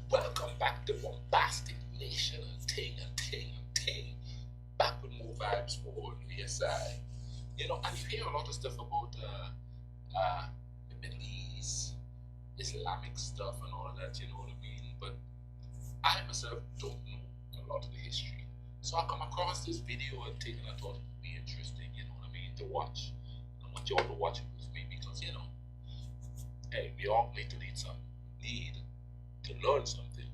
Welcome back to Bombastic Nation and ting. Back with more vibes for yes I. And you hear a lot of stuff about the Middle East, Islamic stuff and all of that, you know what I mean? But I myself don't know a lot of the history. So I come across this video and thing and I thought it would be interesting, you know what I mean, to watch. I want you all to watch it with me because hey, we all need to learn something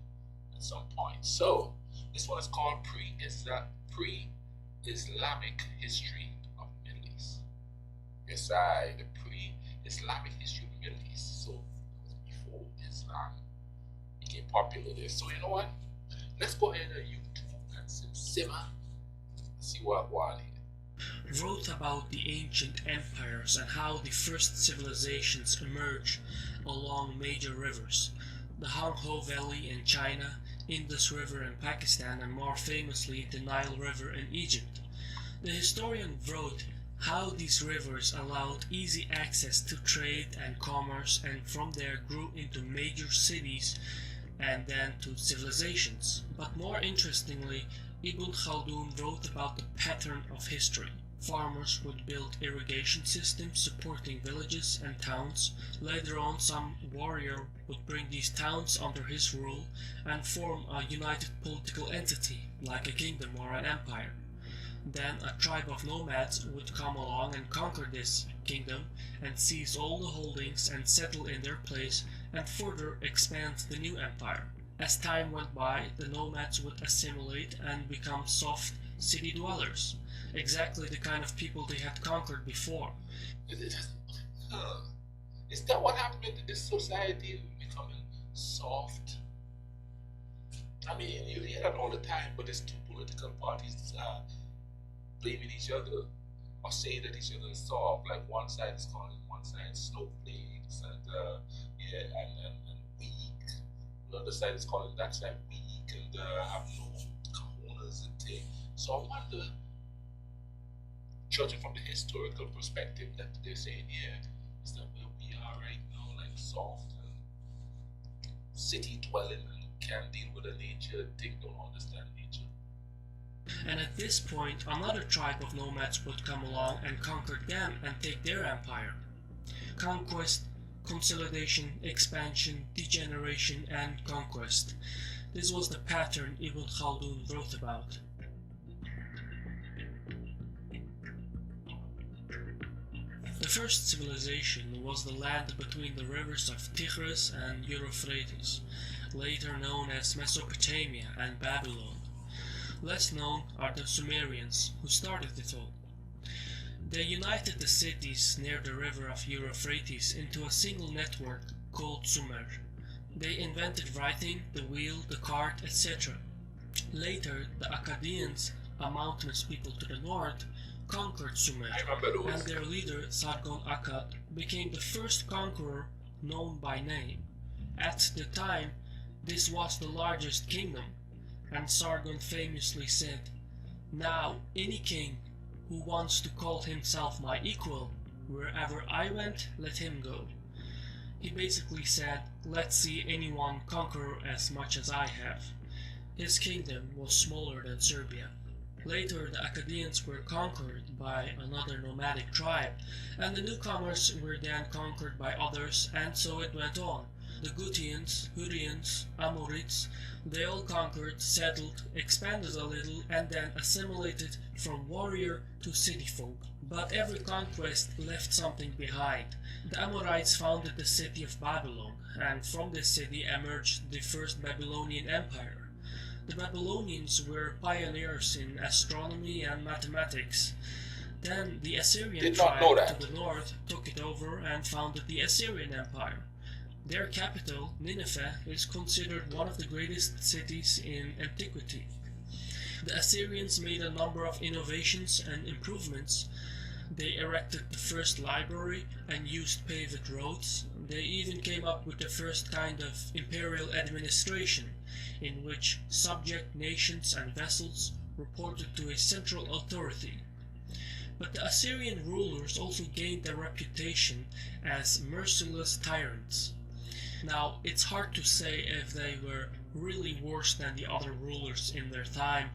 at some point. So this one is called Pre-Islamic History of the Middle East. Yes, the Pre-Islamic History of the Middle East. So it was before Islam became popular there. So you know what? Let's go ahead and YouTube and simmer. See what I want here. Wrote about the ancient empires and how the first civilizations emerged along major rivers, the Hangho Valley in China, Indus River in Pakistan, and more famously the Nile River in Egypt. The historian wrote how these rivers allowed easy access to trade and commerce, and from there grew into major cities and then to civilizations. But more interestingly, Ibn Khaldun wrote about the pattern of history. Farmers would build irrigation systems supporting villages and towns. Later on, some warrior would bring these towns under his rule and form a united political entity, like a kingdom or an empire. Then a tribe of nomads would come along and conquer this kingdom and seize all the holdings and settle in their place and further expand the new empire. As time went by, the nomads would assimilate and become soft city dwellers, exactly the kind of people they had conquered before. Is that what happened to this society becoming soft? I mean, you hear that all the time, but there's two political parties blaming each other or saying that each other is soft. Like one side is calling one side snowflakes and and weak. The other side is calling that side weak and have no cojones and things. So I wonder, judging from the historical perspective, that they're saying, yeah, is that where we are right now, like soft and city dwelling and can't deal with the nature, they don't understand nature. And at this point, another tribe of nomads would come along and conquer them and take their empire. Conquest, consolidation, expansion, degeneration, and conquest. This was the pattern Ibn Khaldun wrote about. The first civilization was the land between the rivers of Tigris and Euphrates, later known as Mesopotamia and Babylon. Less known are the Sumerians, who started it all. They united the cities near the river of Euphrates into a single network called Sumer. They invented writing, the wheel, the cart, etc. Later, the Akkadians, a mountainous people to the north, conquered Sumer, and their leader, Sargon Akkad, became the first conqueror known by name. At the time, this was the largest kingdom, and Sargon famously said, "Now any king who wants to call himself my equal, wherever I went, let him go." He basically said, "Let's see anyone conquer as much as I have." His kingdom was smaller than Serbia. Later, the Akkadians were conquered by another nomadic tribe, and the newcomers were then conquered by others, and so it went on. The Gutians, Hurrians, Amorites, they all conquered, settled, expanded a little, and then assimilated from warrior to city folk. But every conquest left something behind. The Amorites founded the city of Babylon, and from this city emerged the first Babylonian Empire. The Babylonians were pioneers in astronomy and mathematics. Then the Assyrian tribe to the north took it over and founded the Assyrian Empire. Their capital, Nineveh, is considered one of the greatest cities in antiquity. The Assyrians made a number of innovations and improvements. They erected the first library and used paved roads. They even came up with the first kind of imperial administration, in which subject nations and vassals reported to a central authority. But the Assyrian rulers also gained a reputation as merciless tyrants. Now, it's hard to say if they were really worse than the other rulers in their time,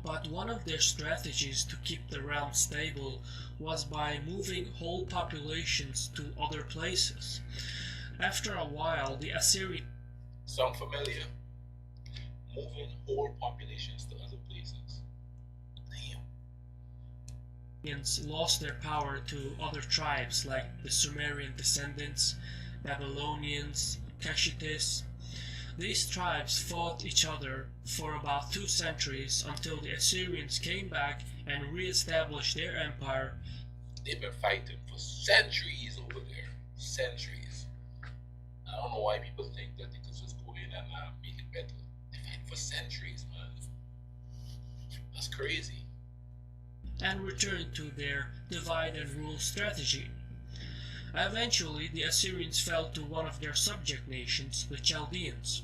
but one of their strategies to keep the realm stable was by moving whole populations to other places. After a while, the Assyrians Sound familiar? Moving whole populations to other places. Damn. lost their power to other tribes like the Sumerian descendants, Babylonians, Kashites. These tribes fought each other for about 2 centuries until the Assyrians came back and re-established their empire. They've been fighting for centuries over there. Centuries. I don't know why people think that they could just go in and make it better. They fight for centuries, man. That's crazy. And returned to their divide and rule strategy. Eventually, the Assyrians fell to one of their subject nations, the Chaldeans.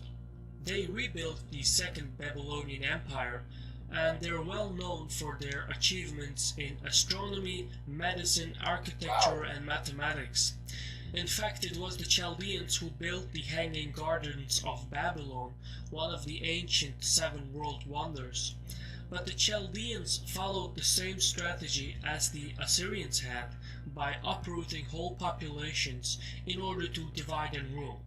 They rebuilt the Second Babylonian Empire, and they're well known for their achievements in astronomy, medicine, architecture, and mathematics. In fact, it was the Chaldeans who built the Hanging Gardens of Babylon, one of the ancient 7 world wonders. But the Chaldeans followed the same strategy as the Assyrians had, by uprooting whole populations in order to divide and rule.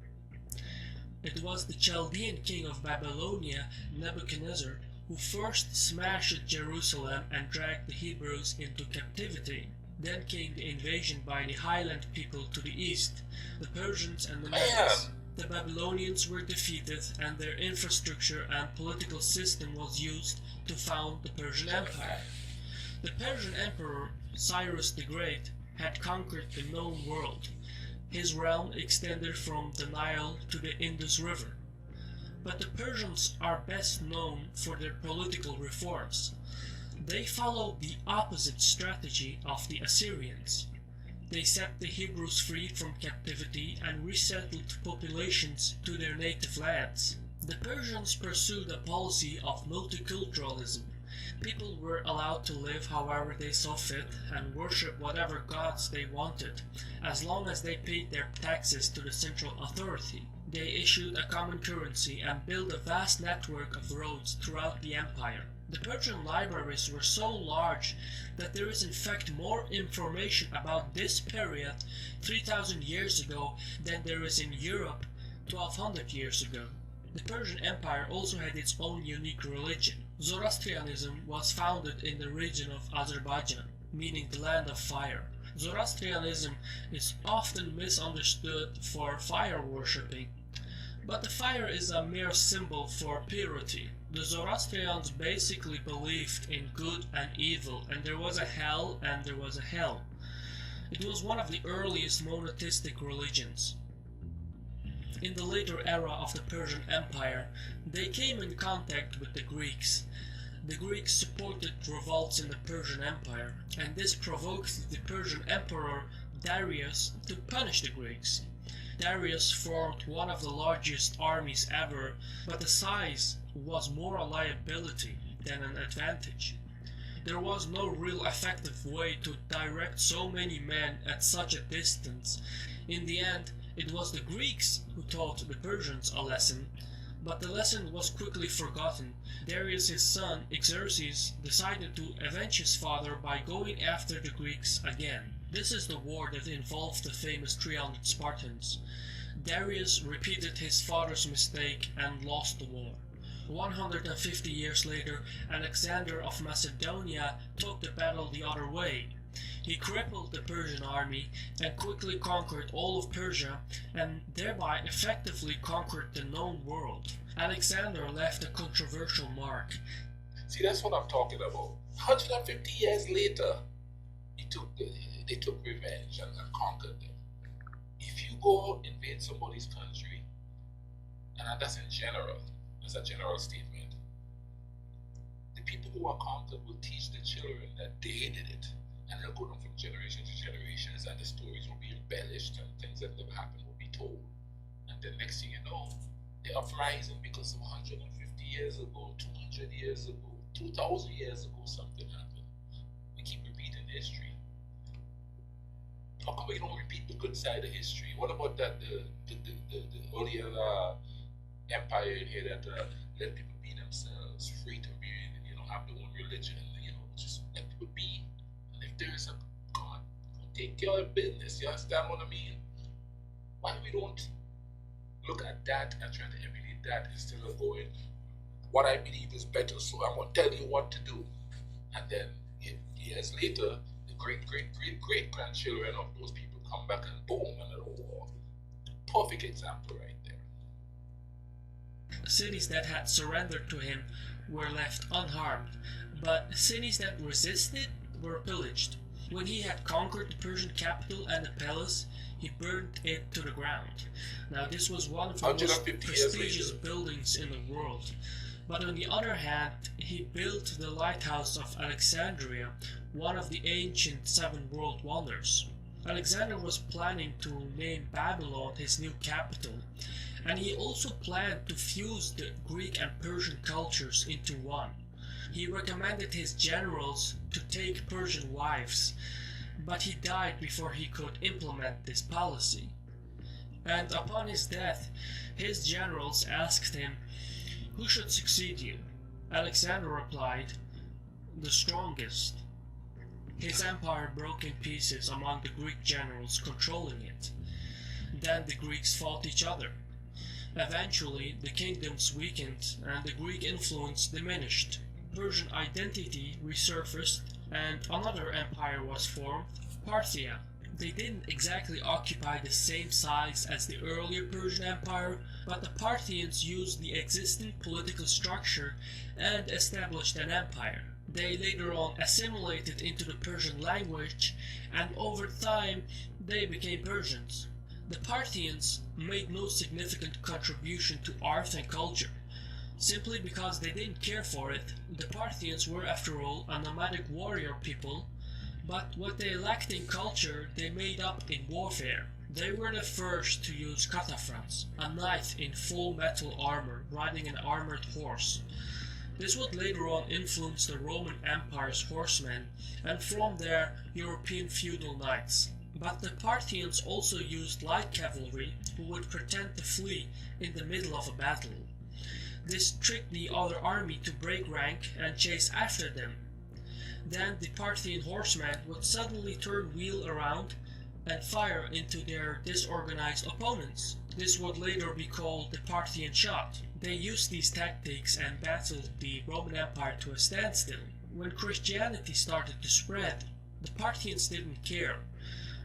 It was the Chaldean king of Babylonia, Nebuchadnezzar, who first smashed Jerusalem and dragged the Hebrews into captivity. Then came the invasion by the highland people to the east, the Persians and the Medes. The Babylonians were defeated and their infrastructure and political system was used to found the Persian Empire. The Persian Emperor Cyrus the Great had conquered the known world. His realm extended from the Nile to the Indus River. But the Persians are best known for their political reforms. They followed the opposite strategy of the Assyrians. They set the Hebrews free from captivity and resettled populations to their native lands. The Persians pursued a policy of multiculturalism. People were allowed to live however they saw fit and worship whatever gods they wanted, as long as they paid their taxes to the central authority. They issued a common currency and built a vast network of roads throughout the empire. The Persian libraries were so large that there is in fact more information about this period 3000 years ago than there is in Europe 1200 years ago. The Persian Empire also had its own unique religion. Zoroastrianism was founded in the region of Azerbaijan, meaning the land of fire. Zoroastrianism is often misunderstood for fire worshipping, but the fire is a mere symbol for purity. The Zoroastrians basically believed in good and evil, and there was a hell and there was a hell. It was one of the earliest monotheistic religions. In the later era of the Persian Empire, they came in contact with the Greeks. The Greeks supported revolts in the Persian Empire, and this provoked the Persian Emperor Darius to punish the Greeks. Darius formed one of the largest armies ever, but the size was more a liability than an advantage. There was no real effective way to direct so many men at such a distance. In the end, it was the Greeks who taught the Persians a lesson, but the lesson was quickly forgotten. Darius' son, Xerxes, decided to avenge his father by going after the Greeks again. This is the war that involved the famous 300 Spartans. Darius repeated his father's mistake and lost the war. 150 years later, Alexander of Macedonia took the battle the other way. He crippled the Persian army and quickly conquered all of Persia and thereby effectively conquered the known world. Alexander left a controversial mark. See, that's what I'm talking about. 150 years later, they took revenge and conquered them. If you go invade somebody's country, and that's in general, that's a general statement, the people who are conquered will teach the children that they did it. And they'll go on from generation to generations, and the stories will be embellished, and things that never happened will be told. And the next thing you know, they're uprising because of 150 years ago, 200 years ago, 2,000 years ago, something happened. We keep repeating history. How come we don't repeat the good side of history? What about that the earlier empire in here that let people be themselves, free to be, have their own religion, just let people be. And if there's a God, take care of business. You understand what I mean? Why we don't look at that and try to emulate that instead of going, what I believe is better, so I'm gonna tell you what to do. And then years later, the great grandchildren of those people come back and boom, another war. Perfect example right there. Cities that had surrendered to him were left unharmed, but cities that resisted were pillaged. When he had conquered the Persian capital and the palace, he burned it to the ground. Now this was one of the most prestigious buildings in the world. But on the other hand, he built the lighthouse of Alexandria, one of the ancient seven world wonders. Alexander was planning to name Babylon his new capital, and he also planned to fuse the Greek and Persian cultures into one. He recommended his generals to take Persian wives, but he died before he could implement this policy. And upon his death, his generals asked him, "Who should succeed you?" Alexander replied, "The strongest." His empire broke in pieces among the Greek generals controlling it. Then the Greeks fought each other. Eventually, the kingdoms weakened and the Greek influence diminished. Persian identity resurfaced and another empire was formed, Parthia. They didn't exactly occupy the same size as the earlier Persian Empire, but the Parthians used the existing political structure and established an empire. They later on assimilated into the Persian language, and over time they became Persians. The Parthians made no significant contribution to art and culture. Simply because they didn't care for it, the Parthians were after all a nomadic warrior people, but what they lacked in culture they made up in warfare. They were the first to use kataphrans, a knight in full metal armor riding an armored horse. This would later on influence the Roman Empire's horsemen, and from there European feudal knights. But the Parthians also used light cavalry who would pretend to flee in the middle of a battle. This tricked the other army to break rank and chase after them. Then the Parthian horsemen would suddenly turn wheel around and fire into their disorganized opponents. This would later be called the Parthian shot. They used these tactics and battled the Roman Empire to a standstill. When Christianity started to spread, the Parthians didn't care,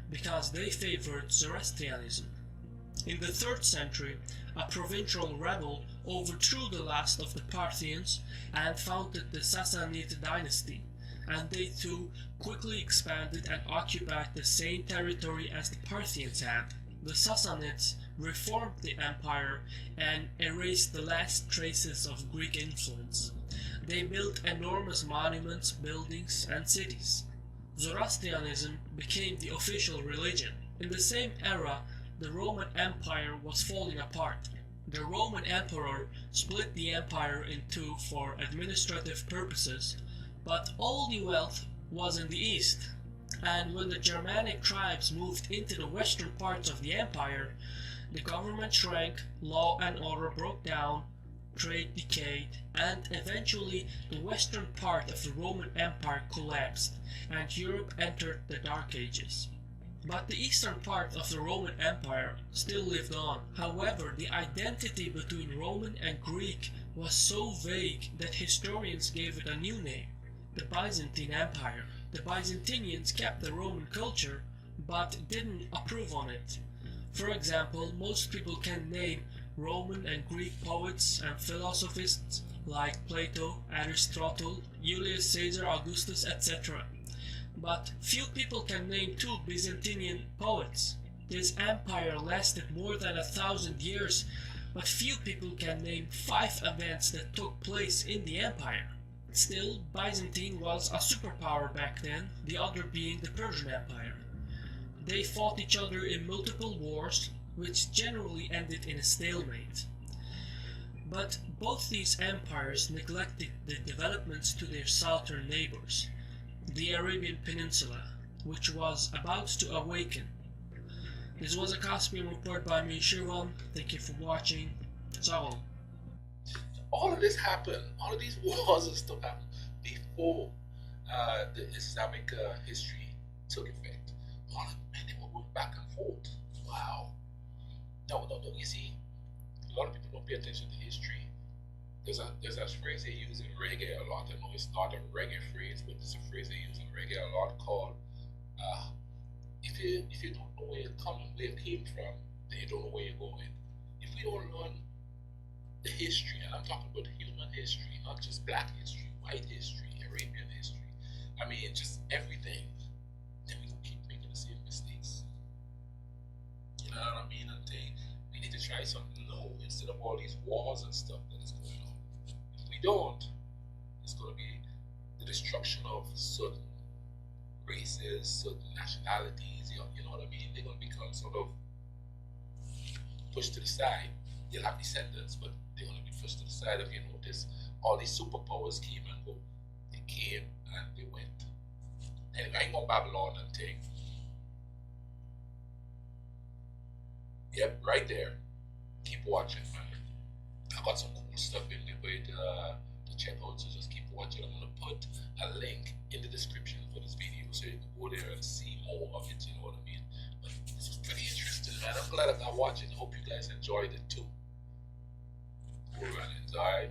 because they favored Zoroastrianism. In the 3rd century, a provincial rebel overthrew the last of the Parthians and founded the Sassanid dynasty, and they too quickly expanded and occupied the same territory as the Parthians had. The Sassanids reformed the empire and erased the last traces of Greek influence. They built enormous monuments, buildings, and cities. Zoroastrianism became the official religion. In the same era, the Roman Empire was falling apart. The Roman Emperor split the empire in two for administrative purposes, but all the wealth was in the east. And when the Germanic tribes moved into the western parts of the empire, the government shrank, law and order broke down, trade decayed, and eventually the western part of the Roman Empire collapsed, and Europe entered the Dark Ages. But the eastern part of the Roman Empire still lived on. However, the identity between Roman and Greek was so vague that historians gave it a new name, the Byzantine Empire. The Byzantinians kept the Roman culture, but didn't approve on it. For example, most people can name Roman and Greek poets and philosophists like Plato, Aristotle, Julius Caesar, Augustus, etc. But few people can name two Byzantine poets. This empire lasted more than 1,000 years, but few people can name 5 events that took place in the empire. Still, Byzantine was a superpower back then, the other being the Persian Empire. They fought each other in multiple wars, which generally ended in a stalemate. But both these empires neglected the developments to their southern neighbors, the Arabian Peninsula. which was about to awaken. This was a Caspian report by me, Shivam. Thank you for watching. Ciao. All of this happened. All of these wars and stuff happened before the Islamic history took effect. All of, and they were going back and forth. Wow. No. You see, a lot of people don't pay attention to history. There's a phrase they use in reggae a lot. I know it's not a reggae phrase, but it's a phrase they use in reggae a lot called if you don't know where it came from, then you don't know where you're going. If we don't learn the history, and I'm talking about human history, not just black history, white history, Arabian history, I mean just everything, then we don't keep making the same mistakes. You know what I mean? And we need to try something new instead of all these wars and stuff that is going on. If we don't, it's going to be the destruction of certain races, certain nationalities, you know what I mean? They're going to become sort of pushed to the side. They'll have descendants, but they're going to be pushed to the side. If you notice, all these superpowers came and go. They came and they went. Anyway, I ain't gonna Babylon and thing. Yep, right there. Keep watching, man. I got some cool stuff in the way to check out, so just keep watching. I'm gonna put a link in the description for this video so you can go there and see more of it, you know what I mean? But this was pretty interesting, man. I'm glad I got watching. I hope you guys enjoyed it too. Cool runnings, alright?